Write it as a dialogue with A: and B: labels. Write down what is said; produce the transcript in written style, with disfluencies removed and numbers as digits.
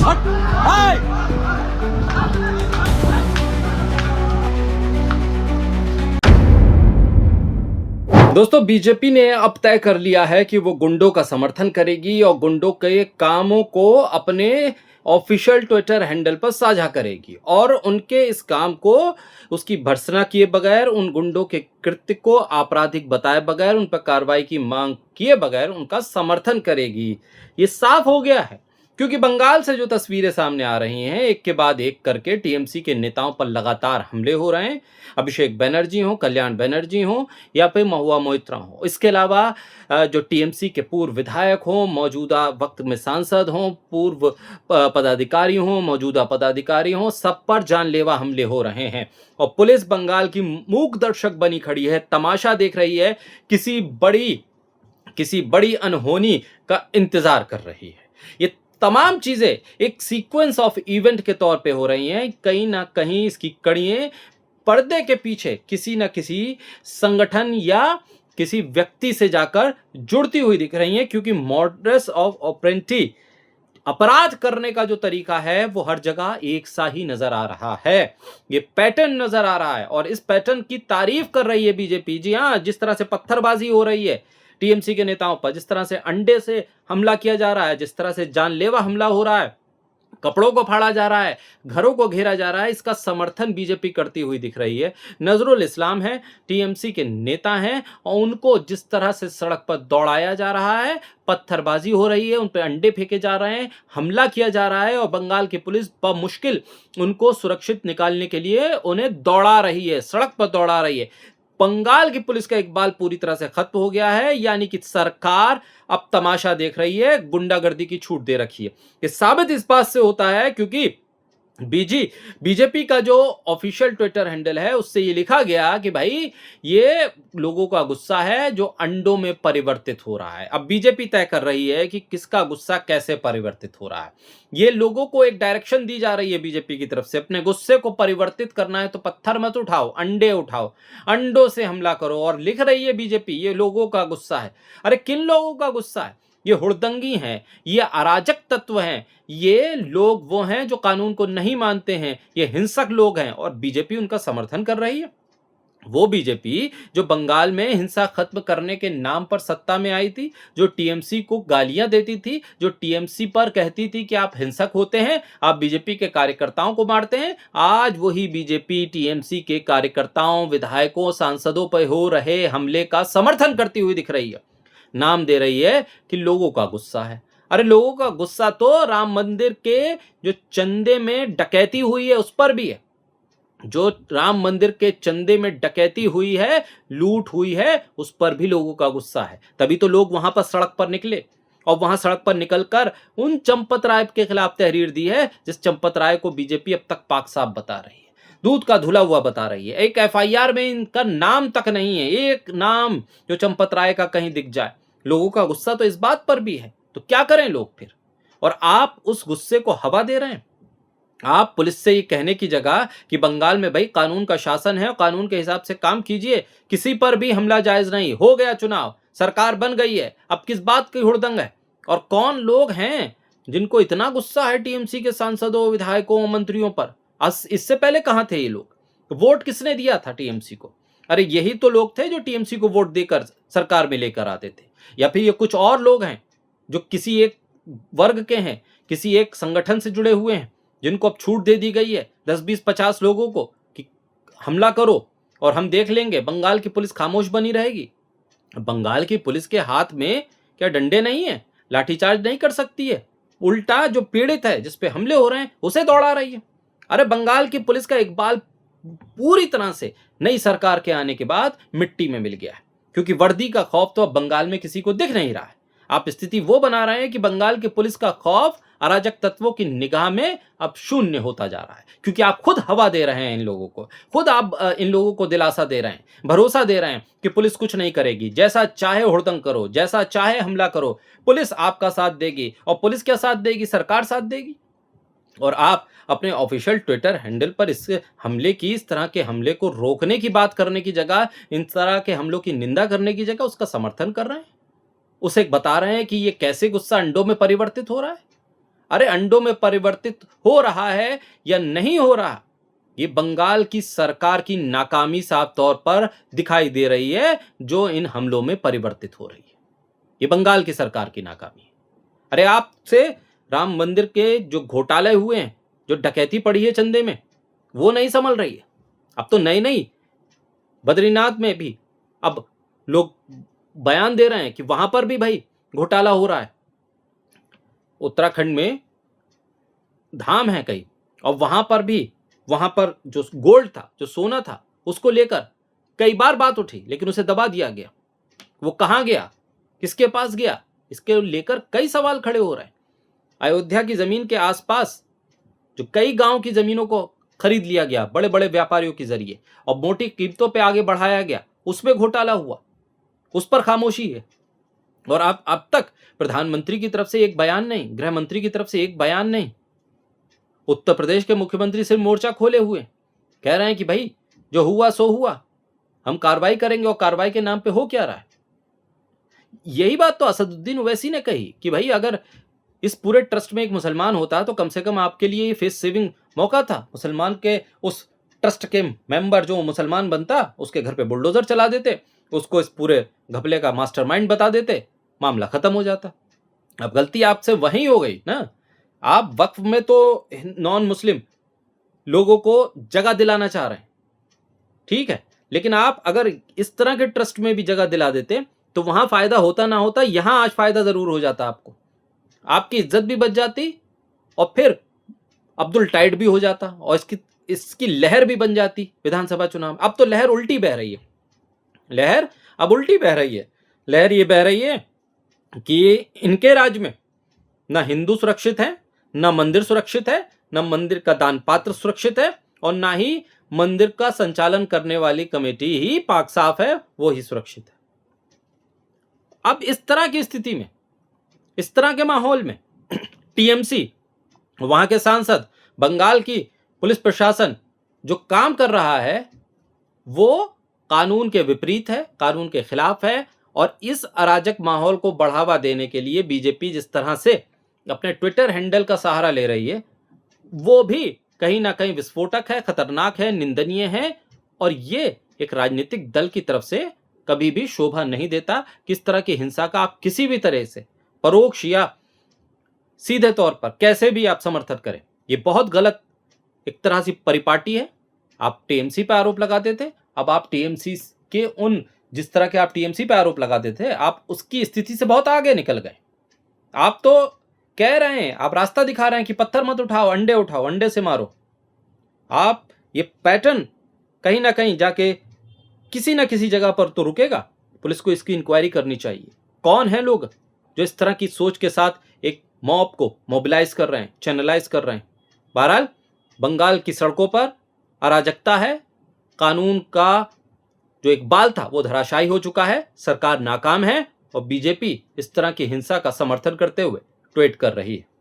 A: हट। हाय। दोस्तों, बीजेपी ने अब तय कर लिया है कि वो गुंडों का समर्थन करेगी और गुंडों के कामों को अपने ऑफिशियल ट्विटर हैंडल पर साझा करेगी और उनके इस काम को उसकी भर्त्सना किए बगैर, उन गुंडों के कृत्य को आपराधिक बताए बगैर, उन पर कार्रवाई की मांग किए बगैर उनका समर्थन करेगी। ये साफ हो गया है, क्योंकि बंगाल से जो तस्वीरें सामने आ रही हैं, एक के बाद एक करके टीएमसी के नेताओं पर लगातार हमले हो रहे हैं। अभिषेक बनर्जी हो, कल्याण बनर्जी हो या फिर महुआ मोइत्रा हो। इसके अलावा जो टीएमसी के पूर्व विधायक हों, मौजूदा वक्त में सांसद हों, पूर्व पदाधिकारी हों, मौजूदा पदाधिकारी हों, सब पर जानलेवा हमले हो रहे हैं और पुलिस बंगाल की मूक दर्शक बनी खड़ी है, तमाशा देख रही है, किसी बड़ी अनहोनी का इंतजार कर रही है। ये तमाम चीजें एक सीक्वेंस ऑफ इवेंट के तौर पे हो रही हैं। कहीं ना कहीं इसकी कड़ियां पर्दे के पीछे किसी न किसी संगठन या किसी व्यक्ति से जाकर जुड़ती हुई दिख रही हैं, क्योंकि मॉडस ऑफ ऑपरेंडी, अपराध करने का जो तरीका है वो हर जगह एक सा ही नजर आ रहा है। ये पैटर्न नजर आ रहा है और इस पैटर्न की तारीफ कर रही है बीजेपी। जी हाँ, जिस तरह से पत्थरबाजी हो रही है टीएमसी के नेताओं पर, जिस तरह से अंडे से हमला किया जा रहा है, जिस तरह से जानलेवा हमला हो रहा है, कपड़ों को फाड़ा जा रहा है, घरों को घेरा जा रहा है, इसका समर्थन बीजेपी करती हुई दिख रही है। नजरुल इस्लाम है, टीएमसी के नेता हैं और उनको जिस तरह से सड़क पर दौड़ाया जा रहा है, पत्थरबाजी हो रही है, उन पर अंडे फेंके जा रहे हैं, हमला किया जा रहा है और बंगाल की पुलिस बमुश्किल उनको सुरक्षित निकालने के लिए उन्हें दौड़ा रही है, सड़क पर दौड़ा रही है। बंगाल की पुलिस का इकबाल पूरी तरह से खत्म हो गया है, यानी कि सरकार अब तमाशा देख रही है, गुंडागर्दी की छूट दे रखी है। ये साबित इस बात से होता है क्योंकि बीजेपी का जो ऑफिशियल ट्विटर हैंडल है उससे ये लिखा गया कि भाई ये लोगों का गुस्सा है जो अंडों में परिवर्तित हो रहा है। अब बीजेपी तय कर रही है कि किसका गुस्सा कैसे परिवर्तित हो रहा है। ये लोगों को एक डायरेक्शन दी जा रही है बीजेपी की तरफ से, अपने गुस्से को परिवर्तित करना है तो पत्थर मत उठाओ, अंडे उठाओ, अंडों से हमला करो। और लिख रही है बीजेपी ये लोगों का गुस्सा है। अरे किन लोगों का गुस्सा है? ये हुड़दंगी हैं, ये अराजक तत्व हैं, ये लोग वो हैं जो कानून को नहीं मानते हैं, ये हिंसक लोग हैं और बीजेपी उनका समर्थन कर रही है। वो बीजेपी जो बंगाल में हिंसा खत्म करने के नाम पर सत्ता में आई थी, जो टीएमसी को गालियां देती थी, जो टीएमसी पर कहती थी कि आप हिंसक होते हैं, आप बीजेपी के कार्यकर्ताओं को मारते हैं, आज वही बीजेपी टीएमसी के कार्यकर्ताओं, विधायकों, सांसदों पर हो रहे हमले का समर्थन करती हुई दिख रही है। नाम दे रही है कि लोगों का गुस्सा है। अरे लोगों का गुस्सा तो राम मंदिर के जो चंदे में डकैती हुई है उस पर भी है। जो राम मंदिर के चंदे में डकैती हुई है, लूट हुई है, उस पर भी लोगों का गुस्सा है। तभी तो लोग वहां पर सड़क पर निकले और वहां सड़क पर निकलकर उन चंपत राय के खिलाफ तहरीर दी है जिस चंपत राय को बीजेपी अब तक पाक साफ बता रही है, दूध का धुला हुआ बता रही है। एक एफआईआर में इनका नाम तक नहीं है, एक नाम जो चंपत राय का कहीं दिख जाए। लोगों का गुस्सा तो इस बात पर भी है, तो क्या करें लोग फिर? और आप उस गुस्से को हवा दे रहे हैं। आप पुलिस से ये कहने की जगह कि बंगाल में भाई कानून का शासन है और कानून के हिसाब से काम कीजिए, किसी पर भी हमला जायज नहीं, हो गया चुनाव, सरकार बन गई है, अब किस बात की हुड़दंग है? और कौन लोग हैं जिनको इतना गुस्सा है टीएमसी के सांसदों, विधायकों, मंत्रियों पर? इससे पहले कहां थे ये लोग? वोट किसने दिया था टीएमसी को? अरे यही तो लोग थे जो टीएमसी को वोट देकर सरकार में लेकर आते थे। या फिर ये कुछ और लोग हैं जो किसी एक वर्ग के हैं, किसी एक संगठन से जुड़े हुए हैं, जिनको अब छूट दे दी गई है 10, 20, 50 लोगों को कि हमला करो और हम देख लेंगे, बंगाल की पुलिस खामोश बनी रहेगी। बंगाल की पुलिस के हाथ में क्या डंडे नहीं है? लाठीचार्ज नहीं कर सकती है? उल्टा जो पीड़ित है, जिस पे हमले हो रहे हैं, उसे दौड़ा रही है। अरे बंगाल की पुलिस का इकबाल पूरी तरह से नई सरकार के आने के बाद मिट्टी में मिल गया है, क्योंकि वर्दी का खौफ तो अब बंगाल में किसी को दिख नहीं रहा है। आप स्थिति वो बना रहे हैं कि बंगाल की पुलिस का खौफ अराजक तत्वों की निगाह में अब शून्य होता जा रहा है, क्योंकि आप खुद हवा दे रहे हैं इन लोगों को, खुद आप इन लोगों को दिलासा दे रहे हैं, भरोसा दे रहे हैं कि पुलिस कुछ नहीं करेगी, जैसा चाहे हुड़दंग करो, जैसा चाहे हमला करो, पुलिस आपका साथ देगी। और पुलिस क्या साथ देगी? सरकार साथ देगी। और आप अपने ऑफिशियल ट्विटर हैंडल पर इस हमले की, इस तरह के हमले को रोकने की बात करने की जगह, इन तरह के हमलों की निंदा करने की जगह उसका समर्थन कर रहे हैं, उसे बता रहे हैं कि ये कैसे गुस्सा अंडों में परिवर्तित हो रहा है। अरे अंडों में परिवर्तित हो रहा है या नहीं हो रहा, ये बंगाल की सरकार की नाकामी साफ तौर पर दिखाई दे रही है, जो इन हमलों में परिवर्तित हो रही है। ये बंगाल की सरकार की नाकामी है। अरे आपसे राम मंदिर के जो घोटाले हुए हैं, जो डकैती पड़ी है चंदे में, वो नहीं संभल रही है। अब तो नई नई बद्रीनाथ में भी अब लोग बयान दे रहे हैं कि वहां पर भी भाई घोटाला हो रहा है। उत्तराखंड में धाम है कई, और वहां पर जो गोल्ड था, जो सोना था, उसको लेकर कई बार बात उठी, लेकिन उसे दबा दिया गया। वो कहां गया, किसके पास गया, इसके लेकर कई सवाल खड़े हो रहे हैं। अयोध्या की जमीन के आसपास जो कई गांव की जमीनों को खरीद लिया गया बड़े बड़े व्यापारियों के जरिए और मोटी कीमतों पे आगे बढ़ाया गया, उसमें घोटाला हुआ, उस पर खामोशी है। और अब तक प्रधानमंत्री की तरफ से एक बयान नहीं, गृह मंत्री की तरफ से एक बयान नहीं। उत्तर प्रदेश के मुख्यमंत्री सिर्फ मोर्चा खोले हुए कह रहे हैं कि भाई जो हुआ सो हुआ, हम कार्रवाई करेंगे, और कार्रवाई के नाम पे हो क्या रहा है। यही बात तो असदुद्दीन ओवैसी ने कही कि भाई अगर इस पूरे ट्रस्ट में एक मुसलमान होता तो कम से कम आपके लिए ये फेस सेविंग मौका था। मुसलमान के उस ट्रस्ट के मेंबर जो मुसलमान बनता, उसके घर पे बुलडोजर चला देते, उसको इस पूरे घपले का मास्टरमाइंड बता देते, मामला खत्म हो जाता। अब गलती आपसे वहीं हो गई ना। आप वक्फ में तो नॉन मुस्लिम लोगों को जगह दिलाना चाह रहे हैं, ठीक है, लेकिन आप अगर इस तरह के ट्रस्ट में भी जगह दिला देते तो वहां फायदा होता ना होता, यहां आज फायदा जरूर हो जाता आपको, आपकी इज्जत भी बच जाती, और फिर अब्दुल टाइट भी हो जाता, और इसकी लहर भी बन जाती विधानसभा चुनाव। अब तो लहर उल्टी बह रही है, लहर अब उल्टी बह रही है। लहर ये बह रही है कि इनके राज्य में ना हिंदू सुरक्षित है, ना मंदिर सुरक्षित है, ना मंदिर का दान पात्र सुरक्षित है, और ना ही मंदिर का संचालन करने वाली कमेटी ही पाक साफ है, वो ही सुरक्षित है। अब इस तरह की स्थिति में, इस तरह के माहौल में टीएमसी, वहां के सांसद, बंगाल की पुलिस प्रशासन जो काम कर रहा है वो कानून के विपरीत है, कानून के खिलाफ है। और इस अराजक माहौल को बढ़ावा देने के लिए बीजेपी जिस तरह से अपने ट्विटर हैंडल का सहारा ले रही है, वो भी कहीं ना कहीं विस्फोटक है, खतरनाक है, निंदनीय है, और ये एक राजनीतिक दल की तरफ से कभी भी शोभा नहीं देता। किस तरह की हिंसा का आप किसी भी तरह से परोक्ष या सीधे तौर पर कैसे भी आप समर्थन करें, ये बहुत गलत एक तरह से परिपाटी है। आप टीएमसी पे आरोप लगाते थे, अब आप टीएमसी के उन जिस तरह के आप टीएमसी पे आरोप लगाते थे, आप उसकी स्थिति से बहुत आगे निकल गए। आप तो कह रहे हैं, आप रास्ता दिखा रहे हैं कि पत्थर मत उठाओ, अंडे से मारो। आप ये पैटर्न कहीं ना कहीं जाके किसी ना किसी जगह पर तो रुकेगा। पुलिस को इसकी इंक्वायरी करनी चाहिए, कौन है लोग जो इस तरह की सोच के साथ एक मॉब को मोबिलाइज कर रहे हैं, चैनलाइज कर रहे हैं। बहरहाल बंगाल की सड़कों पर अराजकता है, कानून का जो एक बाल था वो धराशायी हो चुका है, सरकार नाकाम है, और बीजेपी इस तरह की हिंसा का समर्थन करते हुए ट्वीट कर रही है।